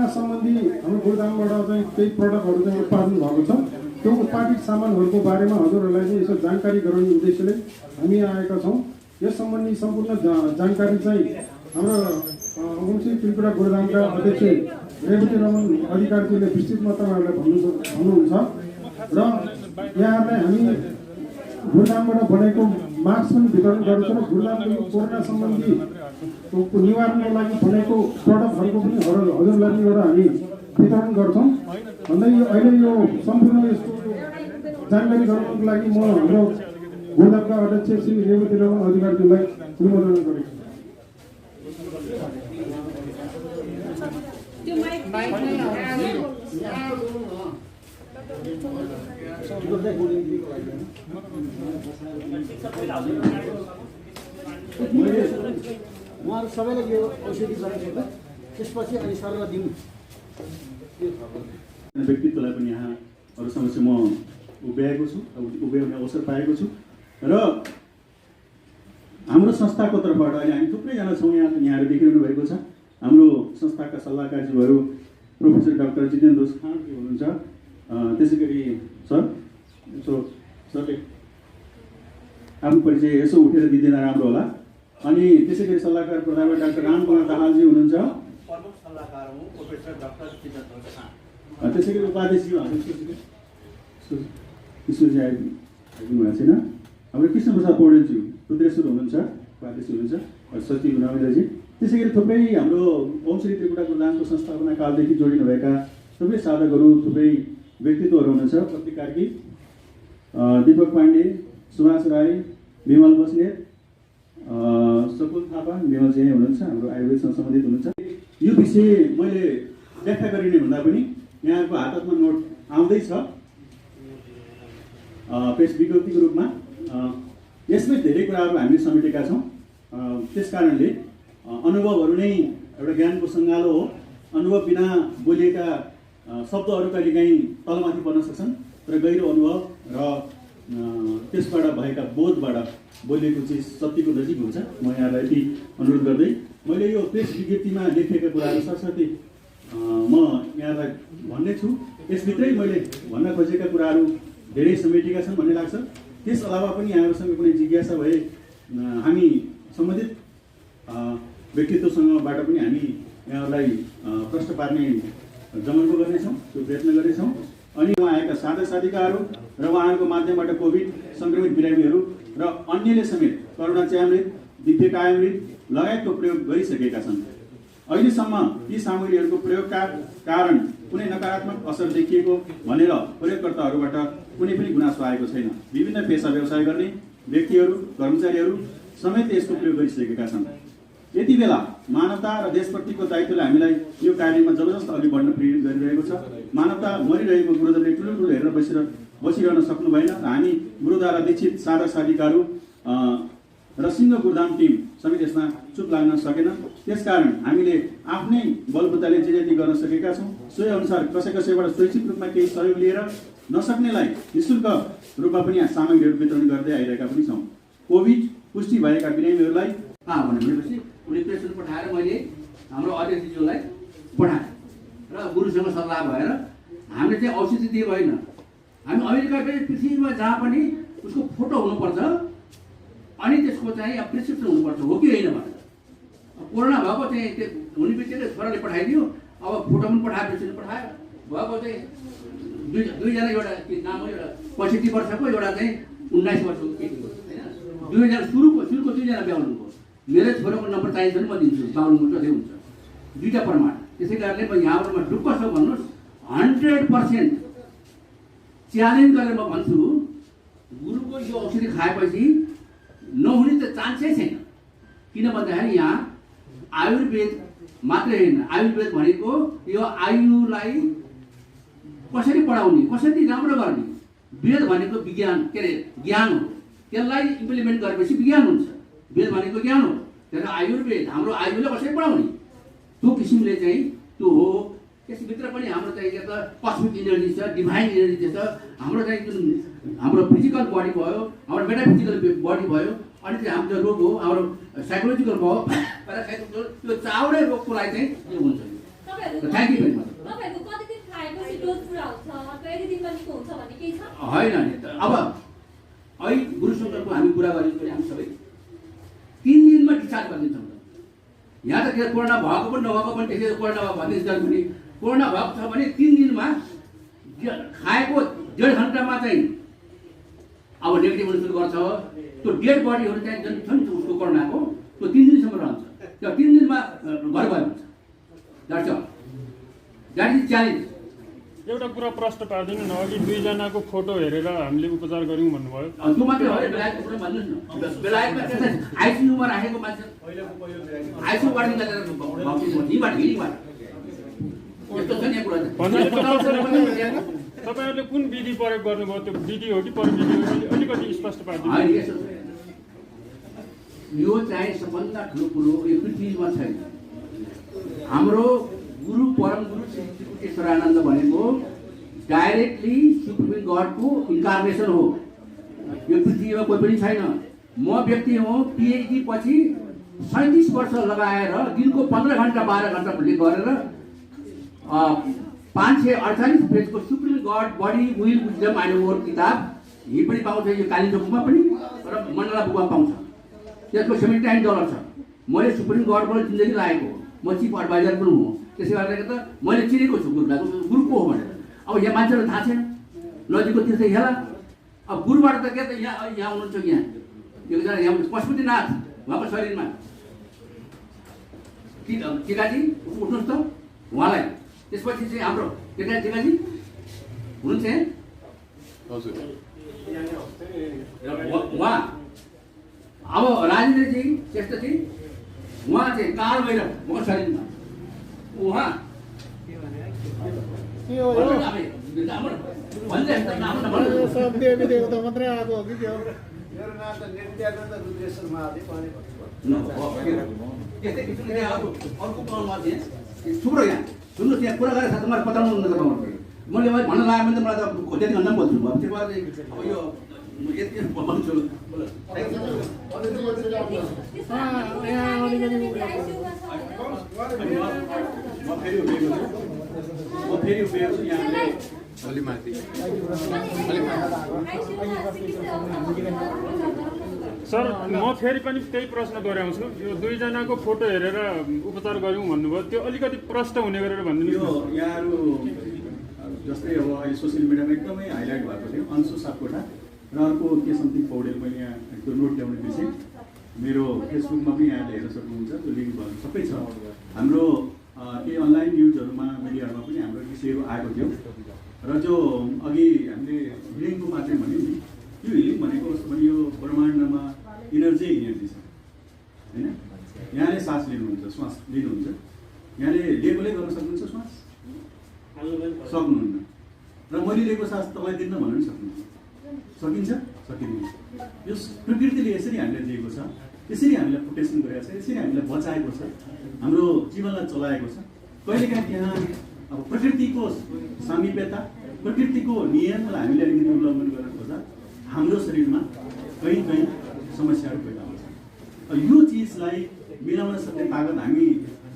Corona सम्बन्धी हाम्रो गोदामबाट चाहिँ केही प्रडक्टहरू चाहिँ उत्पादन भएको छ। त्यो उत्पादित सामानहरूको बारेमा हजुरहरूलाई चाहिँ यसो जानकारी गराउने उद्देश्यले हामी आएका छौँ। यस सम्बन्धी सम्पूर्ण जानकारी चाहिँ हाम्रो वंशी त्रिपुरा गोदामका अध्यक्ष रेवती रमन अधिकारीले विस्तृतमा तपाईँहरूलाई भन्नुहुन्छ र यहाँहरूलाई हामी गोदामबाट बनेको मास्क पनि वितरण गर्छौँ र गोदामको कोरोना सम्बन्धी निवारणको लागि बनेको प्रडक्टहरूको पनि हजुरलाई एउटा हामी वितरण गर्छौँ भन्दै अहिले यो सम्पूर्ण यसको जानकारी गराउनको लागि म हाम्रो गोदामका अध्यक्ष श्री रेवती रमन अधिकारीज्यूलाई अनुमोदन गरेको उहाँहरू सबैलाई यो औषधि गराइसक्दा त्यसपछि अनि सरलाई दिउँ। व्यक्तित्वलाई पनि यहाँ अरू समस्या म उभ्याएको छु, उभ्याउने अवसर पाएको छु र हाम्रो संस्थाको तर्फबाट अहिले हामी थुप्रैजना छौँ। यहाँहरू देखिरहनु भएको छ। हाम्रो संस्थाका सल्लाहकारज्यूहरू प्रोफेसर डाक्टर जितेन्द्र खान हुनुहुन्छ, त्यसै गरी सर सरले आफ्नो परिचय यसो उठेर दिँदैन राम्रो होला। अनि त्यसै गरी सल्लाहकार प्रधान डाक्टर रामकुमार दाहालजी हुनुहुन्छ, प्रमुख सल्लाहकार हुँ प्रोफेसर डाक्टर जितेन्द्र खान। त्यसै गरी उपाध्यक्षज्यू ईश्वरजी आइदिनु भएको छैन। हाम्रो कृष्णप्रसाद पौडेलज्यू रुद्रेश्वर हुनुहुन्छ, उपाध्यक्ष हुनुहुन्छ, सचिव नवीन्द्रजी। त्यसै गरी थुप्रै हाम्रो वंशी त्रिपुरा गोदामको संस्थापना कालदेखि जोडिनुभएका थुप्रै साधकहरू, थुप्रै व्यक्तित्वहरू हुनुहुन्छ। प्रतीक कार्की, दीपक पाण्डे, सुभाष राई, विमल बस्नेत, सकुल थापा, विमल चाहिँ हुनुहुन्छ, हाम्रो आयुर्वेदसँग सम्बन्धित हुनुहुन्छ। यो विषय मैले व्याख्या गरिने भन्दा पनि यहाँको हातमा नोट आउँदैछ प्रेस विज्ञप्तिको रूपमा। यसमै धेरै कुराहरू हामीले समेटेका छौँ। त्यस कारणले अनुभवहरू नै एउटा ज्ञानको सङ्गालो हो। अनुभव बिना बोलिएका शब्दहरू कहिलेकाहीँ तलमाथि पर्न सक्छन्, तर गहिरो अनुभव र त्यसबाट भएका बोधबाट बोलिएको चिज सत्यको नजिक हुन्छ। म यहाँलाई यति अनुरोध गर्दै मैले यो प्रेस विज्ञप्तिमा लेखिएका कुराहरू साथसाथै म यहाँलाई भन्ने छु। यसभित्रै मैले भन्न खोजेका कुराहरू धेरै समेटिएका छन् भन्ने लाग्छ। त्यस अलावा पनि यहाँहरूसँग कुनै जिज्ञासा भए हामी सम्बन्धित व्यक्तित्वसँगबाट पनि हामी यहाँहरूलाई प्रश्न पार्ने जमनको गर्नेछौँ, त्यो प्रयत्न गर्नेछौँ। अनि उहाँ आएका साथी साथिकाहरू र उहाँहरूको माध्यमबाट कोभिड सङ्क्रमित बिरामीहरू र अन्यले समेत करुणा च्यामृत, दिव्य कायामृत लगायतको प्रयोग गरिसकेका छन्। अहिलेसम्म यी सामग्रीहरूको प्रयोगका कारण कुनै नकारात्मक असर देखिएको भनेर प्रयोगकर्ताहरूबाट कुनै पनि गुनासो आएको छैन। विभिन्न पेसा व्यवसाय गर्ने व्यक्तिहरू, कर्मचारीहरू समेत यसको प्रयोग गरिसकेका छन्। यति बेला मानवता र देशप्रतिको दायित्वले हामीलाई यो कार्यमा जबरजस्त अघि बढ्न प्रेरित गरिरहेको छ। मानवता मरिरहेको गुरुदेवले ठुलो हेरेर बसिरहन सक्नु भएन र हामी गुरुद्वारा दीक्षित साधक साधिकाहरू र सिंह गुरुधाम टिम समेत यसमा चुप लाग्न सकेन। त्यसकारण हामीले आफ्नै बलबुताले जे जति गर्न सकेका छौँ सोही अनुसार कसैबाट स्वैच्छिक रूपमा केही सहयोग लिएर नसक्नेलाई निःशुल्क रूपमा पनि सामग्रीहरू वितरण गर्दै आइरहेका पनि छौँ। कोभिड पुष्टि भएका बिरामीहरूलाई भनेपछि उनी पेसेन्ट पठाएर मैले हाम्रो अध्यक्षज्यूलाई पठाएँ र गुरुसँग सल्लाह भएर हामीले चाहिँ औषधि दिए भएन। हामी अमेरिकाकै पृथ्वीमा जहाँ पनि उसको फोटो हुनुपर्छ अनि त्यसको चाहिँ प्रिस्क्रिप्सन हुनुपर्छ, हो कि होइन भनेर। कोरोना भएको चाहिँ त्यो हुने बित्तिकै छोराले पठाइदियो, अब फोटो पनि पठायो, प्रिस्क्रिप्सन पठायो। भएको चाहिँ दुईजना, एउटा नाम हो, एउटा 65 वर्षको, एउटा चाहिँ 19 वर्षको केटीको होइन। सुरुको दुईजना ब्याउनुको मेरो छोराको नम्बर चाहिन्छ भने म दिन्छु, बाउनुको जति हुन्छ दुईवटा प्रमाण। त्यसै कारणले म यहाँहरूमा ढुक्क छ भन्नुहोस्, 100% च्यालेन्ज गरेर म भन्छु, गुरुको यो औषधि खाएपछि नहुने त चान्सै छैन। किन भन्दाखेरि यहाँ आयुर्वेद मात्रै होइन, आयुर्वेद भनेको यो आयुलाई कसरी बढाउने, कसरी राम्रो गर्ने, वेद भनेको विज्ञान के अरे ज्ञान हो। त्यसलाई इम्प्लिमेन्ट गरेपछि विज्ञान हुन्छ। वेद भनेको ज्ञान हो। तर आयुर्वेद हाम्रो आयुलाई कसरी बढाउने त्यो किसिमले चाहिँ त्यो हो। त्यसभित्र पनि हाम्रो चाहिँ कस्मिक इनर्जी छ, डिभाइन इनर्जी छ। हाम्रो चाहिँ जुन हाम्रो फिजिकल बडी भयो, हाम्रो मेटाफिजिकल बडी भयो, अनि चाहिँ हाम्रो रोग हो, हाम्रो साइकोलोजिकल भयो, प्यारासाइकोलोजिकल, त्यो चाउरै रोगको लागि चाहिँ यो हुन्छ। Thank you very much. तपाईहरुको कति दिन खाएपछि डोज पुरा हुन्छ अथवा यति दिनमा निको हुन्छ भन्ने केही छ? होइन नि अब अहिले गुरुशङ्करको हामी कुरा गरेको पनि हामी सबै 3 दिनमा डिस्चार्ज गरिदिन्छौँ। यहाँ त के कोरोना भएको पनि नभएको पनि त्यसै कोरोना भयो भन्ने पनि कोरोना भएको छ भने 3 दिनमा खाएको 1.5 घन्टामा चाहिँ अब नेगेटिभ हुन सुरु गर्छ। त्यो डेड बडीहरू चाहिँ जुन छ नि उसको कोरोनाको त्यो 3 दिनसम्म रहन्छ। त्यो 3 दिनमा घर गयो हुन्छ। That's all. That is challenge. एउटा कुरा प्रश्न पार्दिनु न, अघि 2 जनाको फोटो हेरेर हामीले उपचार गर्यौँ भन्नुभयो। त्यो मात्रै हो बेलायतको कुरा भन्नुहोस् न। बेलायतमा त्यसलाई आइसियुमा राखेको मान्छे आइसियुबाट निकालेर हिँडबाट यस्तो छ नि कुरा तपाईँहरूले कुन विधि प्रयोग गर्नुभयो? त्यो विधि हो कि प्रविधि हो? अलिकति स्पष्ट पारिदिनु। यो चाहिँ सबभन्दा ठुलो कुरो यो पृथ्वीमा छैन। हाम्रो गुरु परम गुरु श्री श्रीकृष्णानन्द भनेको डाइरेक्टली सुप्रिम गडको इन्कार्नेसन हो। यो पृथ्वीमा कोही पनि छैन। म व्यक्ति हो पिएचडी पछि 37 वर्ष लगाएर दिनको 15 घन्टा 12 घन्टा गरेर 548 पेजको Supreme God Body Will Wisdom and War किताब यही पनि पाउँछ। यो कालिम्पोङ बुकमा पनि र मण्डला बुकमा पाउँछ। त्यसको $79 छ। मैले सुप्रिम गडबाट जिन्दगी लागेको हो। म चिफ एडभाइजर पनि हो। त्यसै गरेर त मैले चिनेको छु गुरुलाई गुरु को हो भनेर। अब यहाँ मान्छेलाई थाहा छैन नजिकको तीर्थ हेला। अब गुरुबाट त के त यहाँ हुनुहुन्छ यहाँ एकजना यहाँ पशुपतिनाथ उहाँको शरीरमा टिकाजी उठ्नुहोस् त उहाँलाई। त्यसपछि चाहिँ हाम्रो टिकाजी हुनुहुन्छ उहाँ अब राजेन्द्रजी श्रेष्ठजी उहाँ चाहिँ काल भैरव उहाँको शरीरमा उहाँ मात्रै आएको हो कि त्यो थुप्रो यहाँ सुन्नुहोस् यहाँ कुरा गरेर तपाईँहरू बताउनु हुन्छ तपाईँहरूले मैले भन्न लाग्यो भने त मलाई त त्यति भन्दा पनि बोल्छु अब त्यो भएर अब यो यति भन्छु। सर म फेरि पनि त्यही प्रश्न दोहोऱ्याउँछु। यो 2 जनाको फोटो हेरेर उपचार गऱ्यौँ भन्नुभयो, त्यो अलिकति प्रष्ट हुने गरेर भनिदिनु। यो यहाँहरू जस्तै अब अहिले सोसियल मिडियामा एकदमै हाइलाइट भएको थियो अंशु सापकोटा र अर्को के समथिङ पौडेल। मैले यहाँ त्यो नोट ल्याउने बिर्सेँ। मेरो फेसबुकमा पनि यहाँले हेर्न सक्नुहुन्छ। त्यो लिङ्क भयो सबै छ। हाम्रो केही अनलाइन न्युजहरूमा मिडियाहरूमा पनि हाम्रो विषयहरू आएको थियो र जो अघि हामीले हिलिङको मात्रै भन्यौँ नि यो हिलिङ भनेको कस्तो भने यो ब्रह्माण्डमा इनर्जी छ होइन। यहाँले सास लिनुहुन्छ श्वास लिनुहुन्छ यहाँले लेबलै गर्न सक्नुहुन्छ श्वास सक्नुहुन्न र मैले लिएको सास तपाईँ दिन भन्नु पनि सक्नुहुन्छ। सकिन्छ सकिँदैन। यो प्रकृतिले यसरी हामीलाई दिएको छ। यसरी हामीलाई प्रोटेक्सन गरेको छ। यसरी हामीलाई बचाएको छ। हाम्रो जीवनलाई चलाएको छ। कहिलेकाहीँ त्यहाँ अब प्रकृतिको सामिप्यता प्रकृतिको नियमलाई हामीले अलिकति उल्लङ्घन गर्न खोज्दा हाम्रो शरीरमा कहीँ कहीँ समस्याहरू पैदा हुन्छ। यो चिजलाई मिलाउन सक्ने तागत हामी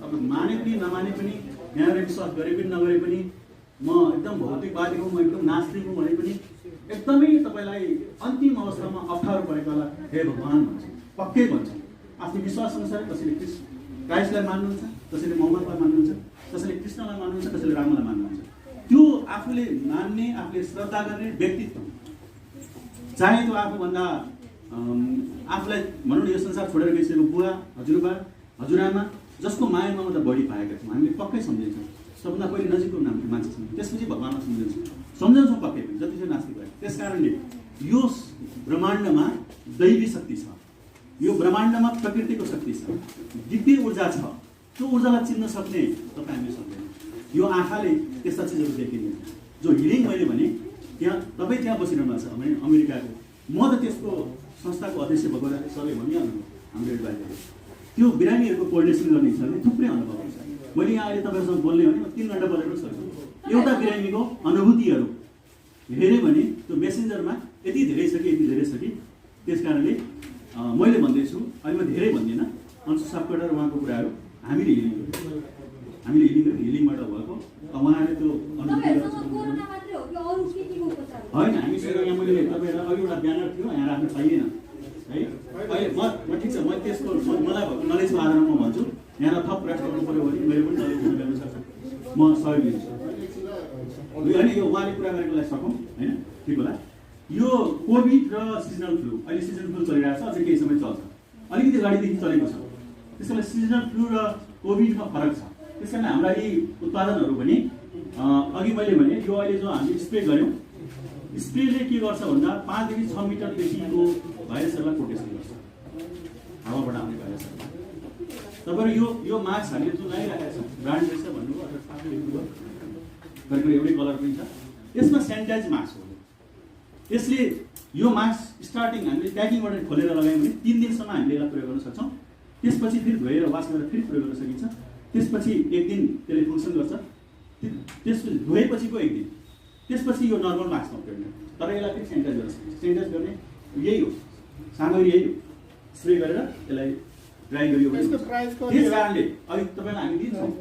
अब माने पनि नमाने पनि यहाँ विश्वास गरे पनि नगरे पनि म एकदम भौतिकवादी हूँ म एकदम नास्तिक हूँ भने पनि एकदमै तपाईँलाई अन्तिम अवस्थामा अप्ठ्यारो परेकोलाई हे भगवान् भन्छ पक्कै भन्छ। आफ्नो विश्वास अनुसार कसैले क्राइस्टलाई मान्नुहुन्छ कसैले मोहम्मदलाई मान्नुहुन्छ कसैले कृष्णलाई मान्नुहुन्छ कसैले रामलाई मान्नुहुन्छ। त्यो आफूले मान्ने आफूले श्रद्धा गर्ने व्यक्तित्व चाहे त्यो आफूभन्दा आफूलाई भनौँ न यो संसार छोडेर गइसकेको बुवा हजुरबा हजुरआमा जसको माया ममता बढी पाएका छौँ हामीले पक्कै सम्झिन्छौँ। सबभन्दा पहिले नजिकको मान्छे छौँ त्यसपछि भगवान्लाई सम्झन्छौँ पक्कै पनि जति चाहिँ नास्तिक भयो। त्यस कारणले यो ब्रह्माण्डमा दैवी शक्ति छ। यो ब्रह्माण्डमा प्रकृतिको शक्ति छ। दिव्य ऊर्जा छ। त्यो ऊर्जालाई चिन्न सक्ने तपाईँ हामीले सक्दैन। यो आँखाले त्यस्ता चिजहरू देखिँदैन। जो हिलिङ मैले भने त्यहाँ तपाईँ त्यहाँ बसिरहनु भएको छ अमेरिकाको म त त्यसको संस्थाको अध्यक्ष भएको सबले भनिहाल्नु हाम्रो एडभाइजर त्यो बिरामीहरूको कोर्डिनेसन गर्ने हिसाबले थुप्रै अनुभव हुन्छ। मैले यहाँ अहिले तपाईँहरूसँग बोल्ने भने म 3 घन्टा बोलेर पनि सक्छु। एउटा बिरामीको अनुभूतिहरू हेऱ्यो भने त्यो मेसेन्जरमा यति धेरै छ कि यति धेरै छ कि त्यस कारणले मैले भन्दैछु अहिले म धेरै भन्दिनँ। अंशु सापकोटा र उहाँको कुराहरू हामीले हिलिङ हामीले हिलिङबाट भएको उहाँले त्यो तपाईँहरूसँग कोरोना मात्रै हो कि अरू के केको उपचार हो? होइन, हामीसँग यहाँ मैले तपाईँहरूलाई अघि एउटा ब्यानर थियो यहाँ राख्न पाइएन है। अहिले म ठिक छ, म त्यसको मलाई भएको नलेजको आधारमा म भन्छु यहाँ थप प्रयास गर्नु पऱ्यो भने मेरो पनि नलेज हुन ल्याउन सक्छ, म सहयोग दिन्छु होइन। यो उहाँले कुरा गरेकोलाई सकौँ होइन, ठिक होला। यो कोभिड र सिजनल फ्लू, अहिले सिजनल फ्लू चलिरहेको छ, अझै केही समय चल्छ, अलिकति अगाडिदेखि चलेको छ। त्यसो भए सिजनल फ्लू र कोभिडमा फरक छ। त्यस कारण हाम्रा यी उत्पादनहरू पनि अघि मैले भने यो अहिले जो हामीले स्प्रे गऱ्यौँ, स्प्रेले के गर्छ भन्दा 5 देखि 6 मिटरदेखिको भाइरसहरूलाई प्रोटेक्सन गर्छ, हावाबाट आउने भाइरसहरू। तपाईँहरू यो मास्क हामीले जुन लगाइरहेको छ, ब्रान्ड रहेछ भन्नुभयो अथवा करिब एउटै कलर पनि छ, यसमा सेनिटाइज मास्क हो। यसले यो मास्क स्टार्टिङ हामीले प्याकिङबाट खोलेर लगायौँ भने 3 दिनसम्म हामीले यसलाई प्रयोग गर्न सक्छौँ। त्यसपछि फेरि धोएर वास गरेर फेरि प्रयोग गर्न सकिन्छ। त्यसपछि 1 दिन त्यसले फङ्सन गर्छ, त्यसपछि धोएपछिको 1 दिन, त्यसपछि यो नर्मल मास्कमा प्रयोग गर्छ। तर यसलाई फेरि सेनिटाइज गर्न सकिन्छ। सेनिटाइज गर्ने यही हो, सामग्री यही हो, स्प्रे गरेर यसलाई ड्राई गरियो भने। त्यस कारणले अघि तपाईँलाई हामी दिन्छौँ,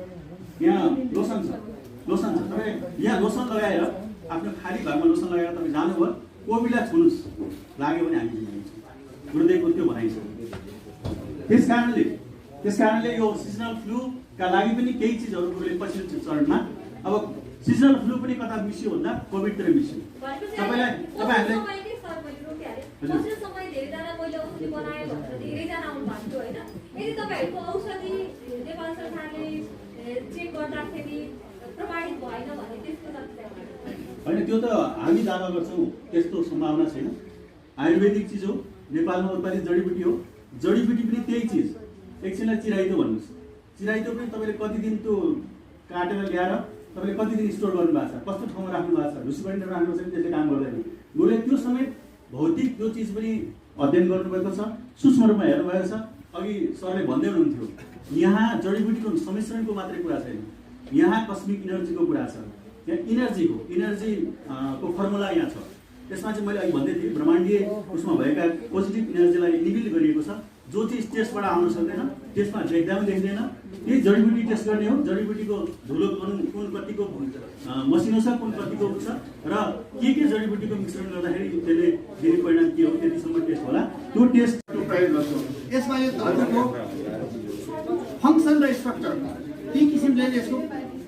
यहाँ लोसन छ, तपाईँ यहाँ लोसन लगाएर आफ्नो खाली भागमा लोसन लगाएर तपाईँ जानुभयो, कोभिडलाई छुनुहोस् लाग्यो भने हामी दिन्छौँ, गुरुदेवको त्यो भनाइ छ। त्यस कारणले यो सिजनल फ्लूका लागि पनि केही चिजहरू गुरुले पछिल्लो चरणमा, अब सिजनल फ्लू पनि कता मिसियो भन्दा कोभिडतिर मिसियो। तपाईँहरूले पछिल्लो समय धेरैजना मैले औषधि बनाएँ भनेर धेरैजना आउनु भएको थियो होइन। यदि तपाईँहरूको औषधि नेपाल सरकारले चेक गर्दाखेरि प्रमाणित भएन भने त्यसको होइन, त्यो त हामी दावा गर्छौँ त्यस्तो सम्भावना छैन। आयुर्वेदिक चिज हो, नेपालमा उत्पादित जडीबुटी हो, जडीबुटी पनि त्यही चिज। एकछिनलाई चिराइतो भन्नुहोस्, चिराइतो पनि तपाईँले कति दिन त्यो काटेर ल्याएर तपाईँले कति दिन स्टोर गर्नुभएको छ, कस्तो ठाउँमा राख्नु भएको छ, ढुसीबारीमा राख्नु छ भने त्यसले काम गर्दैन। गुरुले त्यो समय भौतिक त्यो चिज पनि अध्ययन गर्नुभएको छ, सूक्ष्म रूपमा हेर्नुभएको छ। अघि सरले भन्दै हुनुहुन्थ्यो यहाँ जडीबुटीको सम्मिश्रणको मात्रै कुरा छैन, यहाँ कस्मिक इनर्जीको कुरा छ, यहाँ इनर्जीको फर्मुला यहाँ छ। त्यसमा चाहिँ मैले अघि भन्दै थिएँ ब्रह्माण्डीय उसमा भएका पोजिटिभ इनर्जीलाई निबिल गरिएको छ। जो चिज टेस्टबाट आउन सक्दैन, त्यसमा देख्दा पनि देख्दैन, त्यही जडीबुटी टेस्ट गर्ने हो। जडीबुटीको धुलो कुन कतिको मसिनो छ, कुन कतिको छ, र के जडीबुटीको मिश्रण गर्दाखेरि त्यसले दिने परिणाम के हो, त्यतिसम्म टेस्ट होला। त्यो टेस्ट प्रयोग गर्छौँ। यसमा यो धर्मको फङ्सन र स्ट्रक्चर ती किसिमले यसको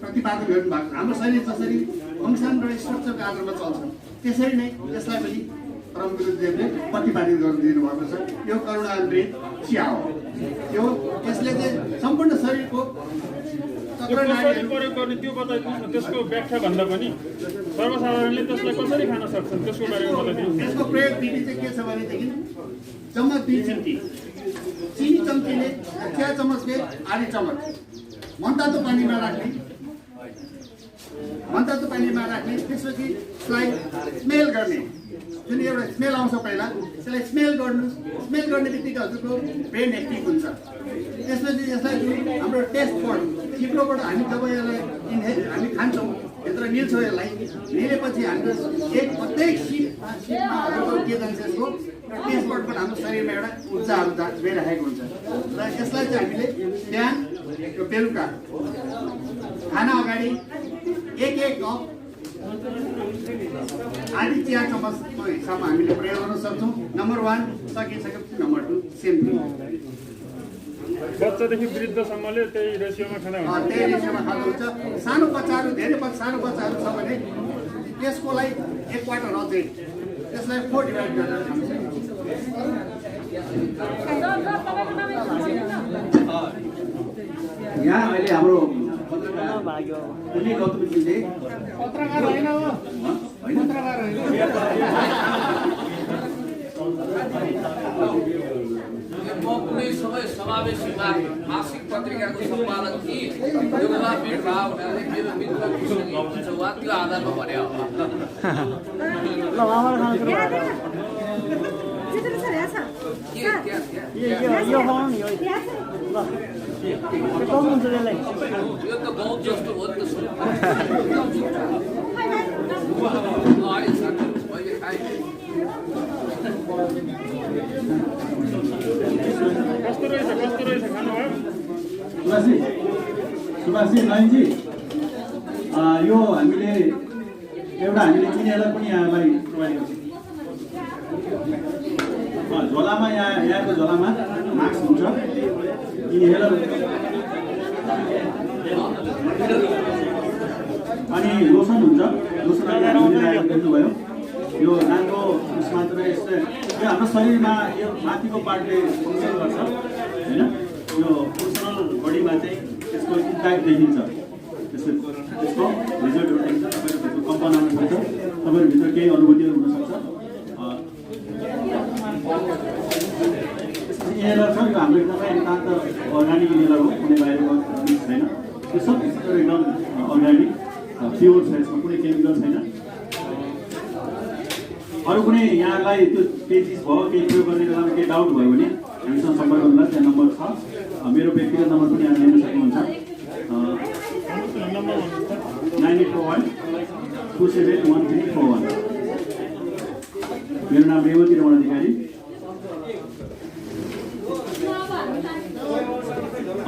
प्रतिपादन गर्नु भएको छ। हाम्रो शरीर जसरी फङ्सन र स्ट्रक्चरको आधारमा चल्छ, त्यसरी नै यसलाई पनि परम गुरुदेवले प्रतिपादित गरिदिनु भएको छ। यो करुणामृत चिया हो, यो यसले चाहिँ सम्पूर्ण शरीरको कसरी प्रयोग गर्ने त्यो बताइदिनुहोस् न। त्यसको व्याख्या भन्दा पनि सर्वसाधारणले त्यसलाई कसरी खान सक्छन् त्यसको बारेमा बताइदिनुहोस्। यसको प्रयोग विधि चाहिँ के छ भनेदेखि चम्मच 2 चिम्टी चिनी चम्चीले चिया चम्मचले आधी चम्मच मनतातो पानीमा राख्ने, त्यसपछि यसलाई स्मेल गर्ने, जुन एउटा स्मेल आउँछ पहिला त्यसलाई स्मेल गर्नुहोस्। स्मेल गर्ने बित्तिकै हजुरको ब्रेन एक्टिभ हुन्छ। त्यसपछि यसलाई हाम्रो टेस्ट बड चिप्लोबाट हामी जब यसलाई हामी खान्छौँ, भित्र निल्छौँ, यसलाई निलेपछि हाम्रो प्रत्येक सिपमा हजुरको के जान्छ यसको टेस्ट बडबाट हाम्रो शरीरमा एउटा ऊर्जाहरू गइरहेको हुन्छ। र यसलाई चाहिँ हामीले बिहान र बेलुका खाना अगाडि 1 कप आधी चिया चम्मचको हिसाबमा हामीले प्रयोग गर्न सक्छौँ। नम्बर 1 सकिसकेपछि नम्बर 2 सेम थिङ। बच्चादेखि वृद्धसम्मले त्यही रेसियोमा खाँदा हुन्छ। त्यही रेसियोमा खाँदा हुन्छ। सानो बच्चाहरू धेरै सानो बच्चाहरू छ भने त्यसकोलाई 1 क्वार्टर अझै त्यसलाई 4 डिभाइड गरेर खान्छ। यहाँ अहिले हाम्रो कुनै गौतमजीले पत्रकार होइन हो, पत्रकार होइन। म कुनै समय समावेशी मासिक पत्रिकाको सम्पादक थिएँ। त्यो बेला भेट भयो भनेर मेरो मित्र हुन्छ उहाँ त्यो आधारमा भने हो। यो त गाउँ जस्तो हो नि त। मैले खाएँ। कस्तो रहेछ खानुभयो? सुभाषजी नयनजी यो हामीले किनेर पनि यहाँलाई प्रोभाइड गर्छौँ। झोलामा यहाँको झोलामा मास्क हुन्छ, इनहेलर अनि लोसन हुन्छ। लोसन देख्नुभयो यो नानको उसमा मात्रै यस्तो यो हाम्रो शरीरमा यो माथिको पार्टले फङ्सन गर्छ होइन। यो फङ्सनल बडीमा चाहिँ त्यसको इम्प्याक्ट देखिन्छ, त्यसको रिजल्टहरू देखिन्छ। तपाईँको त्यसको कम्पन आउन सक्छ, तपाईँहरू भित्र केही अनुभूतिहरू हुनसक्छ। इनहेलर छ, यो हाम्रो एकदमै नितान्त अर्ग्यानिक इनहेलर हो, कुनै बाहिरको छैन। यो सब एकदम अर्ग्यानिक प्योर छ, यसमा कुनै केमिकल छैन। अरू कुनै यहाँलाई त्यो केही चिज भयो, केही प्रयोग गर्ने बेलामा केही डाउट भयो भने हामीसँग सम्पर्क गर्नुहोला। त्यहाँ नम्बर छ, मेरो व्यक्तिगत नम्बर पनि यहाँ लिन सक्नुहुन्छ। 9841271341। मेरो नाम रेवती रमण अधिकारी।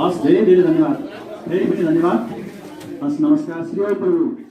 हस्, धेरै धेरै धन्यवाद, फेरि पनि धन्यवाद। हस्, नमस्कार, श्री प्रभु।